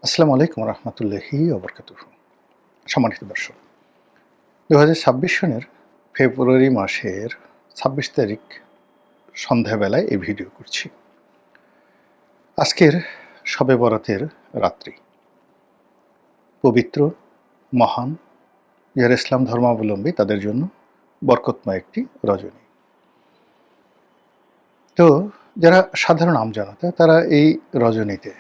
আসসালামু আলাইকুম রহমতুল্লাহি ওবরকাতুহু। সম্মানিত দর্শক, 2026 সনের ফেব্রুয়ারি মাসের 26 তারিখ সন্ধ্যাবেলায় এই ভিডিও করছি। আজকের শবে বরাতের রাত্রি, পবিত্র, মহান, যারা ইসলাম ধর্মাবলম্বী তাদের জন্য বরকতময় একটি রজনী। তো যারা সাধারণ আমজনতা তারা এই রজনীতে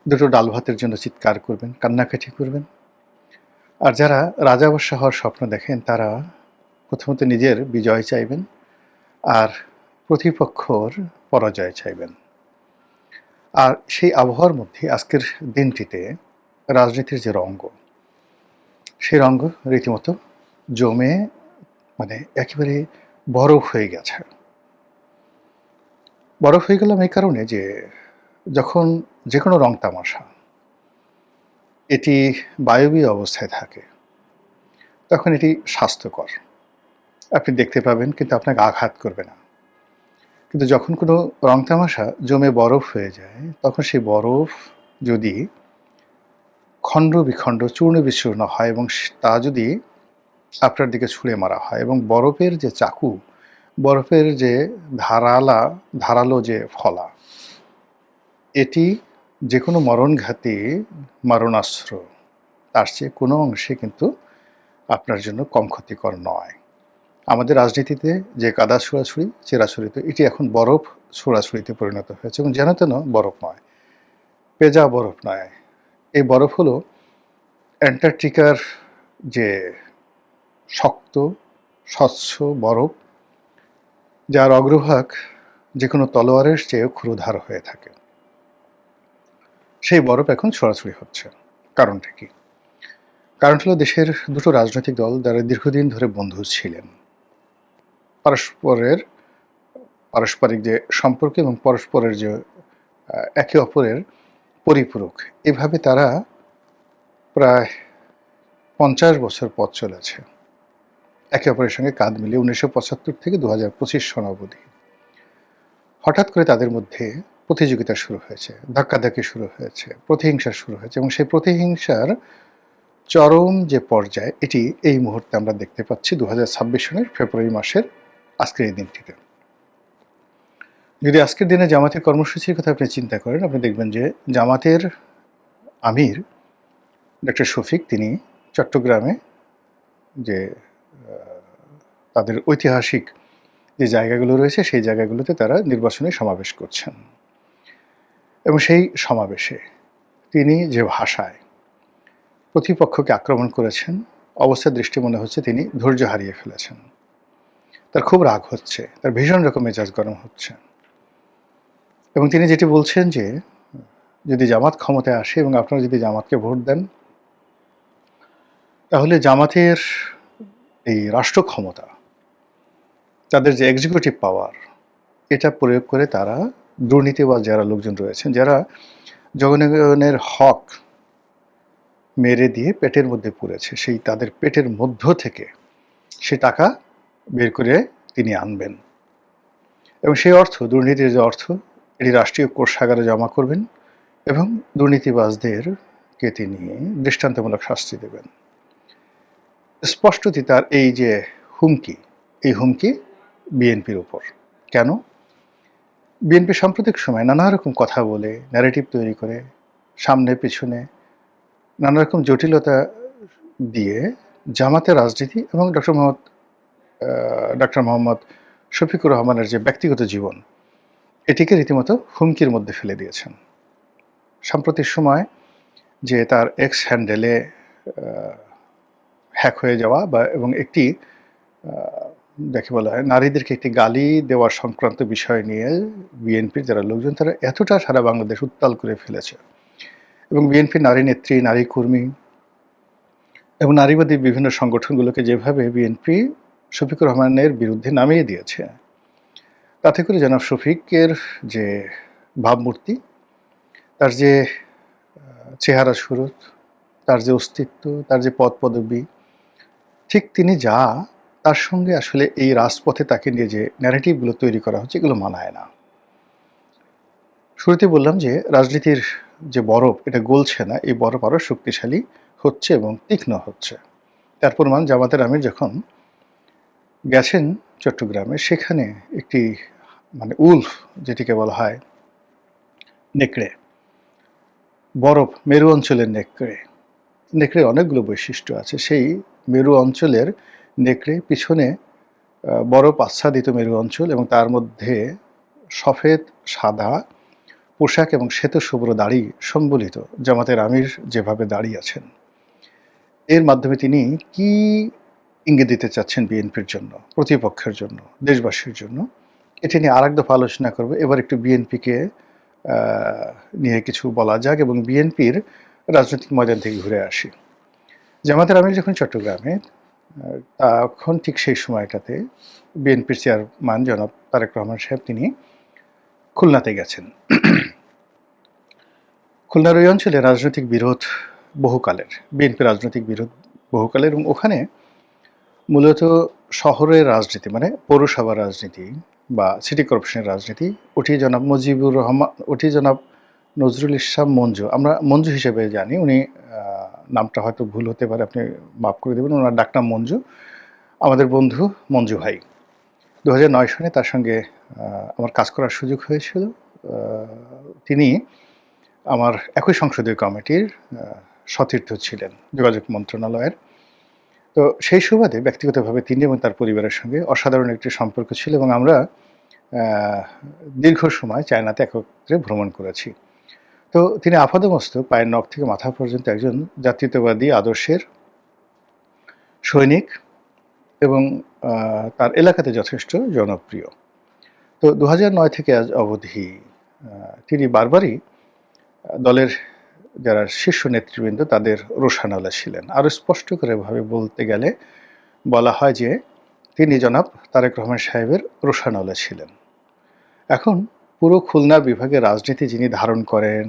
দুটো ডাল ভাতের জন্য চিৎকার করবেন, কান্নাকাটি করবেন। আর যারা রাজা-বাদশাহ হওয়ার স্বপ্ন দেখেন তারা প্রথমত নিজের বিজয় চাইবেন, আর প্রতিপক্ষর পরাজয় চাইবেন। আর সেই আবহাওয়ার মধ্যে আজকের দিনটিতে রাজনীতির যে রঙ্গ, সেই রঙ্গ রীতিমতো জমে একেবারে বরফ হয়ে গেছে। বরফ হয়ে গেলাম এই কারণে যে যখন যে কোনো রং তামাশা এটি বায়বীয় অবস্থায় থাকে তখন এটি স্বাস্থ্যকর, আপনি দেখতে পাবেন, কিন্তু আপনাকে আঘাত করবে না। কিন্তু যখন কোনো রং তামাশা জমে বরফ হয়ে যায় তখন সেই বরফ যদি খণ্ড বিখণ্ড চূর্ণ বিচূর্ণ হয় এবং তা যদি আপনার দিকে ছুঁড়ে মারা হয়, এবং বরফের যে চাকু, বরফের যে ধারালো যে ফলা, এটি যে কোনো মরণঘাতী মারণাস্ত্র তার চেয়ে কোনো অংশে কিন্তু আপনার জন্য কম ক্ষতিকর নয়। আমাদের রাজনীতিতে যে কাদা ছোড়াছুড়ি, চেরাছুড়িতে, এটি এখন বরফ ছোড়াছুড়িতে পরিণত হয়েছে, এবং যেন তেন বরফ নয়, পেজা বরফ নয়। এই বরফ হলো অ্যান্টার্কটিকার যে শক্ত স্বচ্ছ বরফ, যার অগ্রভাগ যে কোনো তলোয়ারের চেয়ে ক্ষুরধার হয়ে থাকে। সেই বরফ এখন ছড়াছড়ি হচ্ছে। কারণটা কি? কারণটা হলো দেশের দুটো রাজনৈতিক দল যারা দীর্ঘদিন ধরে বন্ধু ছিলেন, পারস্পরিক যে সম্পর্ক এবং পরস্পরের যে একে অপরের পরিপূরক, এভাবে তারা প্রায় 50 বছর পথ চলেছে একে অপরের সঙ্গে কাঁধ মিলিয়ে 1975 থেকে 2025 সন অবধি। হঠাৎ করে তাদের মধ্যে প্রতিযোগিতা শুরু হয়েছে, ধাক্কাধাক্কি শুরু হয়েছে, প্রতিহিংসা শুরু হয়েছে, এবং সেই প্রতিহিংসার চরম যে পর্যায়, এটি এই মুহূর্তে আমরা দেখতে পাচ্ছি 2026 সনের ফেব্রুয়ারি মাসের আজকের এই দিনটিতে। যদি আজকের দিনে জামাতের কর্মসূচির কথা আপনি চিন্তা করেন, আপনি দেখবেন যে জামাতের আমির ডক্টর শফিক, তিনি চট্টগ্রামে যে তাদের ঐতিহাসিক যে জায়গাগুলো রয়েছে সেই জায়গাগুলোতে তারা নির্বাচনী সমাবেশ করছেন, এবং সেই সমাবেশে তিনি যে ভাষায় প্রতিপক্ষকে আক্রমণ করেছেন, অবস্থার দৃষ্টি মনে হচ্ছে তিনি ধৈর্য হারিয়ে ফেলেছেন। তার খুব রাগ হচ্ছে, তার ভীষণ রকম মেজাজ গরম হচ্ছে, এবং তিনি যেটি বলছেন যে যদি জামাত ক্ষমতায় আসে এবং আপনারা যদি জামাতকে ভোট দেন, তাহলে জামাতের এই রাষ্ট্র ক্ষমতা, তাদের যে এক্সিকিউটিভ পাওয়ার, এটা প্রয়োগ করে তারা দুর্নীতিবাজ যারা লোকজন রয়েছেন, যারা জনগণের হক মেরে দিয়ে পেটের মধ্যে পুরেছে, সেই তাদের পেটের মধ্য থেকে সে টাকা বের করে তিনি আনবেন, এবং সেই অর্থ, দুর্নীতির যে অর্থ, এটি রাষ্ট্রীয় কোষাগারে জমা করবেন, এবং দুর্নীতিবাজদেরকে তিনি দৃষ্টান্তমূলক শাস্তি দেবেন। স্পষ্টতই তার এই যে হুমকি, এই হুমকি বিএনপির উপর। কেন? বিএনপি সাম্প্রতিক সময় নানা রকম কথা বলে, ন্যারেটিভ তৈরি করে, সামনে পিছনে নানা রকম জটিলতা দিয়ে জামাতের রাজনীতি এবং ডক্টর মোহাম্মদ শফিকুর রহমানের যে ব্যক্তিগত জীবন, এটিকে রীতিমতো হুমকির মধ্যে ফেলে দিয়েছেন। সাম্প্রতিক সময় যে তার এক্স হ্যান্ডেলে হ্যাক হয়ে যাওয়া এবং একটি দেখে বলা হয় নারীদেরকে একটি গালি দেওয়ার সংক্রান্ত বিষয় নিয়ে বিএনপির যারা লোকজন, তারা এতটা সারা বাংলাদেশ উত্তাল করে ফেলেছে, এবং বিএনপির নারী নেত্রী, নারী কর্মী এবং নারীবাদী বিভিন্ন সংগঠনগুলোকে যেভাবে বিএনপি শফিকুর রহমানের বিরুদ্ধে নামিয়ে দিয়েছে, তাতে করে জনাব শফিকের যে ভাবমূর্তি, তার যে চেহারা সুরত, তার যে অস্তিত্ব, তার যে পদ পদবী, ঠিক তিনি যা, তার সঙ্গে আসলে এই রাজপথে তাকে নিয়ে যে ন্যারেটিভগুলো তৈরি করা হচ্ছে, এগুলো মানায় না। শুরুতেই বললাম যে রাজনীতির যে বরফ এটা গলছে না, এই বরফ আরও শক্তিশালী হচ্ছে এবং তীক্ষ্ণ হচ্ছে। তার প্রমাণ জামাতের আমির যখন গেছেন চট্টগ্রামে, সেখানে একটি মানে উলফ যেটিকে বলা হয় নেকড়ে, বরফ মেরু অঞ্চলের নেকড়ে। নেকড়ের অনেকগুলো বৈশিষ্ট্য আছে। সেই মেরু অঞ্চলের নেকড়ে, পিছনে বরফ আচ্ছাদিত মেরু অঞ্চল এবং তার মধ্যে সফেদ সাদা পোশাক এবং শ্বেতশুভ্র দাড়ি সম্বলিত জামাতের আমির যেভাবে দাঁড়িয়ে আছেন, এর মাধ্যমে তিনি কি ইঙ্গিত দিতে চাচ্ছেন বিএনপির জন্য, প্রতিপক্ষের জন্য, দেশবাসীর জন্য, এটি নিয়ে আরেক দফা আলোচনা করব। এবার একটু বিএনপিকে নিয়ে কিছু বলা যাক এবং বিএনপির রাজনৈতিক ময়দান থেকে ঘুরে আসি। জামাতের আমির যখন চট্টগ্রামে, তখন ঠিক সেই সময়টাতে বিএনপির চেয়ারম্যান জনাব তারেক রহমান সাহেব তিনি খুলনাতে গেছেন। খুলনার ওই অঞ্চলে রাজনৈতিক বিরোধ বহুকালের, বিএনপি রাজনৈতিক বিরোধ বহুকালের, এবং ওখানে মূলত শহরের রাজনীতি মানে পৌরসভার রাজনীতি বা সিটি কর্পোরেশনের রাজনীতি, ওটি জনাব মুজিবুর রহমান, ওটি জনাব নজরুল ইসলাম মঞ্জু, আমরা মঞ্জু হিসেবে জানি, উনি নামটা হয়তো ভুল হতে পারে, আপনি মাফ করে দেবেন, ওনার ডাকনাম মঞ্জু, আমাদের বন্ধু মঞ্জু ভাই। 2009 সনে তার সঙ্গে আমার কাজ করার সুযোগ হয়েছিল। তিনি আমার একই সংসদীয় কমিটির সতীর্থ ছিলেন যোগাযোগ মন্ত্রণালয়ের। তো সেই সুবাদে ব্যক্তিগতভাবে তিনি এবং তার পরিবারের সঙ্গে অসাধারণ একটি সম্পর্ক ছিল এবং আমরা দীর্ঘ সময় চায়নাতে একত্রে ভ্রমণ করেছি। তো তিনি আপাদমস্তক পায়ের নখ থেকে মাথা পর্যন্ত একজন জাতীয়তাবাদী আদর্শের সৈনিক এবং তার এলাকাতে যথেষ্ট জনপ্রিয়। তো 2009 থেকে আজ অবধি তিনি বারবারই দলের যারা শীর্ষ নেতৃবৃন্দ তাদের রোষানলে ছিলেন। আরও স্পষ্ট করে ভাবে বলতে গেলে বলা হয় যে তিনি জনাব তারেক রহমান সাহেবের রোষানলে ছিলেন। এখন পুরো খুলনা বিভাগের রাজনীতি যিনি ধারণ করেন,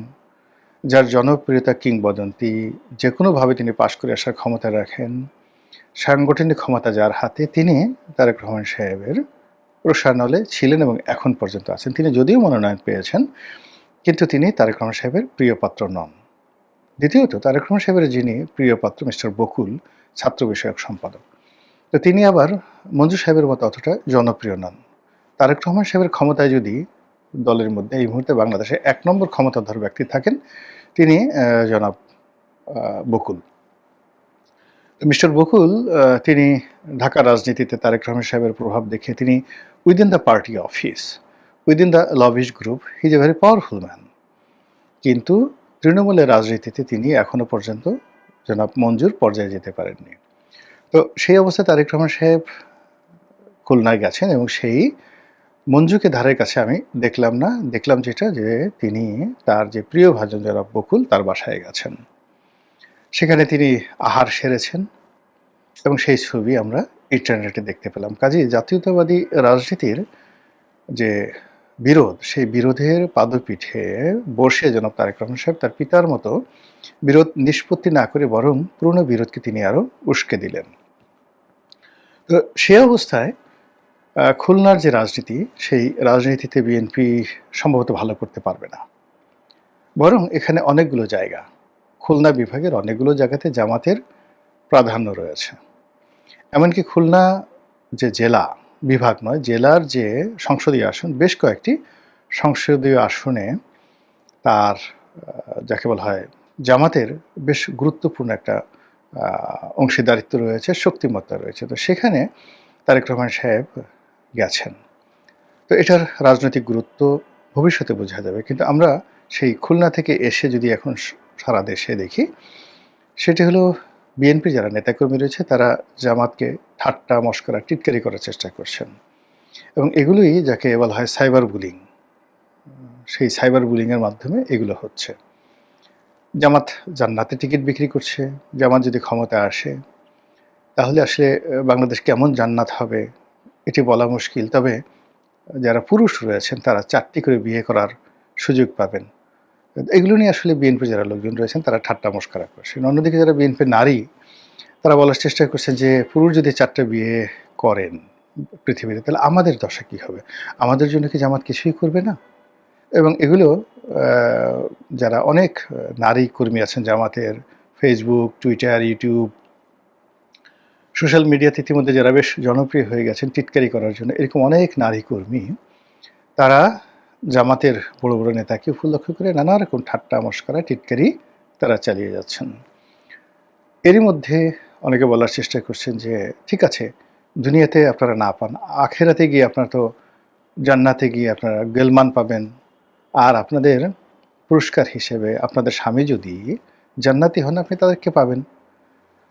যার জনপ্রিয়তা কিংবদন্তি, যে কোনোভাবে তিনি পাশ করে আসার ক্ষমতা রাখেন, সাংগঠনিক ক্ষমতা যার হাতে, তিনি তারেক রহমান সাহেবের রোষানলে ছিলেন এবং এখন পর্যন্ত আছেন। তিনি যদিও মনোনয়ন পেয়েছেন, কিন্তু তিনি তারেক রহমান সাহেবের প্রিয় পাত্র নন। দ্বিতীয়ত, তারেক রহমান সাহেবের যিনি প্রিয় পাত্র মিস্টার বকুল, ছাত্র বিষয়ক সম্পাদক, তো তিনি আবার মঞ্জু সাহেবের মতো অতটা জনপ্রিয় নন। তারেক রহমান সাহেবের ক্ষমতায় যদি দলের মধ্যে এই মুহূর্তে বাংলাদেশে 1 নম্বর ক্ষমতাধর ব্যক্তি থাকেন, তিনি জনাব বকুল। মিস্টার বকুল তিনি ঢাকার রাজনীতিতে তারেক রহমান সাহেবের প্রভাব দেখে তিনি within the party office, within the lobbyist group, he is a very powerful man. কিন্তু তৃণমূলের রাজনীতিতে তিনি এখনো পর্যন্ত জনাব মঞ্জুর পর্যায়ে যেতে পারেননি। তো সেই অবস্থায় তারেক রহমান সাহেব খুলনায় গেছেন এবং সেই মঞ্জুকে ধারের কাছে আমি দেখলাম না। দেখলাম যেটা, যে তিনি তার যে প্রিয় ভাজন জনাব বকুল তার বাসায় গেছেন। সেখানে তিনি আহার সেরেছেন এবং সেই ছবি আমরা ইন্টারনেটে দেখতে পেলাম। কাজেই জাতীয়তাবাদী রাজনীতির যে বিরোধ, সেই বিরোধের পাদপীঠে বসে জনাব তারেক রহমান সাহেব তার পিতার মতো বিরোধ নিষ্পত্তি না করে বরং পুরনো বিরোধকে তিনি আরও উস্কে দিলেন। তো সে অবস্থায় খুলনার যে রাজনীতি, সেই রাজনীতিতে বিএনপি সম্ভবত ভালো করতে পারবে না। বরং এখানে অনেকগুলো জায়গা, খুলনা বিভাগের অনেকগুলো জায়গাতে জামাতের প্রাধান্য রয়েছে। এমনকি খুলনা যে জেলা, বিভাগ নয়, জেলার যে সংসদীয় আসন, বেশ কয়েকটি সংসদীয় আসনে তার যাকে বলা হয় জামাতের বেশ গুরুত্বপূর্ণ একটা অংশীদারিত্ব রয়েছে, শক্তিমত্তা রয়েছে। তো সেখানে তারেক রহমান সাহেব গেছেন। তো এটার রাজনৈতিক গুরুত্ব ভবিষ্যতে বোঝা যাবে। কিন্তু আমরা সেই খুলনা থেকে এসে যদি এখন সারা দেশে দেখি, সেটি হলো বিএনপি যারা নেতাকর্মী রয়েছে তারা জামাতকে ঠাট্টা মশকরা টিটকারি করার চেষ্টা করছেন এবং এগুলোই যাকে বলা হয় সাইবার বুলিং, সেই সাইবার বুলিংয়ের মাধ্যমে এগুলো হচ্ছে। জামাত জান্নাতে টিকিট বিক্রি করছে। জামাত যদি ক্ষমতায় আসে তাহলে আসলে বাংলাদেশ কেমন জান্নাত হবে এটি বলা মুশকিল। তবে যারা পুরুষ রয়েছেন তারা 4টি করে বিয়ে করার সুযোগ পাবেন। এগুলো নিয়ে আসলে বিএনপির যারা লোকজন রয়েছেন তারা ঠাট্টা মশকরা করছেন। অন্যদিকে যারা বিএনপির নারী, তারা বলার চেষ্টা করছেন যে পুরুষ যদি 4টা বিয়ে করেন পৃথিবীতে, তাহলে আমাদের দশা কী হবে? আমাদের জন্য কি জামাত কিছুই করবে না? এবং এগুলো যারা অনেক নারী কর্মী আছেন জামাতের, ফেসবুক, টুইটার, ইউটিউব, সোশ্যাল মিডিয়াতে ইতিমধ্যে যারা বেশ জনপ্রিয় হয়ে গেছেন টিটকারি করার জন্য, এরকম অনেক নারী কর্মী তারা জামাতের বড় বড় নেতাকে উপলক্ষ করে নানা রকম ঠাট্টা মশকরা টিটকারি তারা চালিয়ে যাচ্ছেন। এরই মধ্যে অনেকে বলার চেষ্টা করছেন যে ঠিক আছে, দুনিয়াতে আপনারা না পান, আখেরাতে গিয়ে আপনারা তো জান্নাতে গিয়ে আপনারা গেলমান পাবেন, আর আপনাদের পুরস্কার হিসেবে আপনাদের স্বামী যদি জান্নাতি হন আপনি তাদেরকে পাবেন।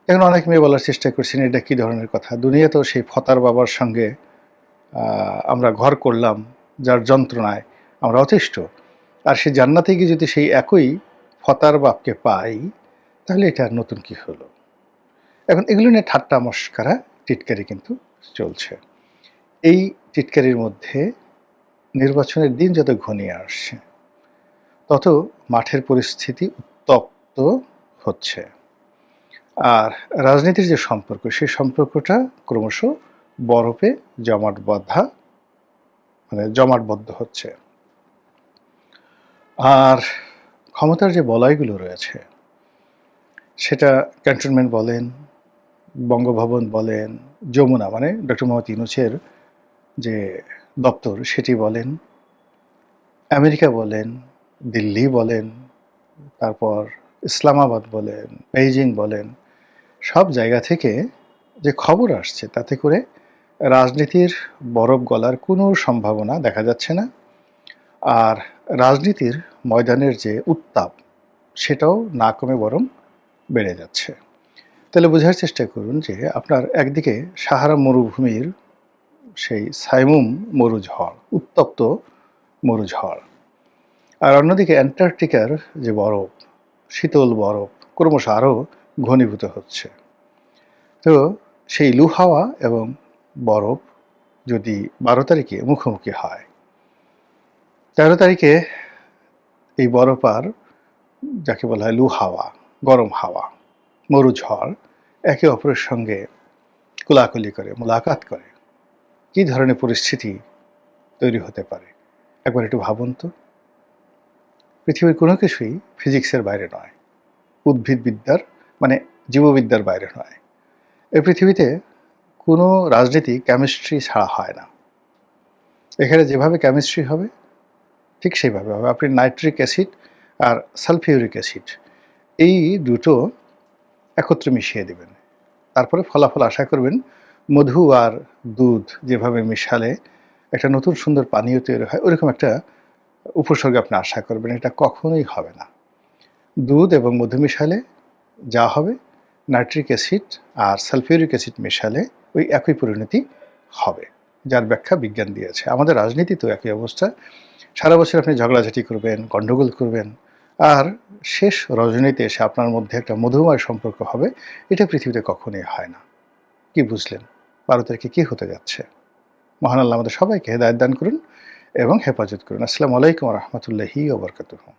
এখন অনেক মেয়ে বলার চেষ্টা করছেন এটা কী ধরনের কথা, দুনিয়াতেও সেই ফতার বাবার সঙ্গে আমরা ঘর করলাম যার যন্ত্রণায় আমরা অতিষ্ঠ, আর সে জান্নাতে গিয়ে যদি সেই একই ফতার বাপকে পাই তাহলে এটা আর নতুন কি হলো। এখন এগুলো নিয়ে ঠাট্টা মশকরা টিটকারি কিন্তু চলছে। এই টিটকারির মধ্যে নির্বাচনের দিন যত ঘনিয়ে আসছে তত মাঠের পরিস্থিতি উত্তপ্ত হচ্ছে, আর রাজনীতির যে সম্পর্ক সেই সম্পর্কটা ক্রমশ বরফে জমাটবদ্ধ হচ্ছে। আর ক্ষমতার যে বলয়গুলো রয়েছে সেটা ক্যান্টনমেন্ট বলেন, বঙ্গভবন বলেন, যমুনা মানে ডক্টর মোহাম্মদ ইউনূসের যে দপ্তর সেটি বলেন, আমেরিকা বলেন, দিল্লি বলেন, তারপর ইসলামাবাদ বলেন, বেইজিং বলেন, সব জায়গা থেকে যে খবর আসছে তাতে করে রাজনীতির বরফ গলার কোনো সম্ভাবনা দেখা যাচ্ছে না, আর রাজনীতির ময়দানের যে উত্তাপ সেটাও না কমে বরং বেড়ে যাচ্ছে। তাহলে বোঝার চেষ্টা করুন যে আপনার একদিকে সাহারা মরুভূমির সেই সাইমুম মরুঝড়, উত্তপ্ত মরুঝড়, আর অন্যদিকে অ্যান্টার্কটিকার যে বরফ, শীতল বরফ ক্রমশ আরও ঘনীভূত হচ্ছে। তো সেই লু হাওয়া এবং বরফ যদি 12 তারিখে মুখোমুখি হয়, 13 তারিখে এই বরফ আর যাকে বলা হয় লু হাওয়া, গরম হাওয়া, মরুঝড় একে অপরের সঙ্গে কোলাকুলি করে, মোলাকাত করে, কী ধরনের পরিস্থিতি তৈরি হতে পারে একবার একটু ভাবুন তো। পৃথিবীর কোনো কিছুই ফিজিক্সের বাইরে নয়, উদ্ভিদবিদ্যার মানে জীববিদ্যার বাইরে নয়। এই পৃথিবীতে কোনো রাজনীতি কেমিস্ট্রি ছাড়া হয় না। এখানে যেভাবে কেমিস্ট্রি হবে ঠিক সেইভাবে হবে। আপনি নাইট্রিক অ্যাসিড আর সালফিউরিক অ্যাসিড এই দুটো একত্রে মিশিয়ে দেবেন, তারপরে ফলাফল আশা করবেন মধু আর দুধ যেভাবে মিশালে একটা নতুন সুন্দর পানীয় তৈরি হয়, ওরকম একটা উপসর্গ আপনি আশা করবেন। এটা কখনোই হবে না। দুধ এবং মধু মিশালে যা হবে, নাইট্রিক অ্যাসিড আর সালফিউরিক অ্যাসিড মেশালে ওই একই পরিণতি হবে, যার ব্যাখ্যা বিজ্ঞান দিয়েছে। আমাদের রাজনীতি তো একই অবস্থা। সারা বছর আপনি ঝগড়াঝাটি করবেন, গণ্ডগোল করবেন, আর শেষ রজনীতে এসে আপনার মধ্যে একটা মধুময় সম্পর্ক হবে। এটা পৃথিবীতে কখনোই হয় না। কি বুঝলেন 12 তারিখে কী হতে যাচ্ছে? মহান আল্লাহ আমাদের সবাইকে হেদায়েত দান করুন এবং হেফাজত করুন। আসসালামু আলাইকুম ওয়া রাহমাতুল্লাহি ওয়া বারাকাতুহু।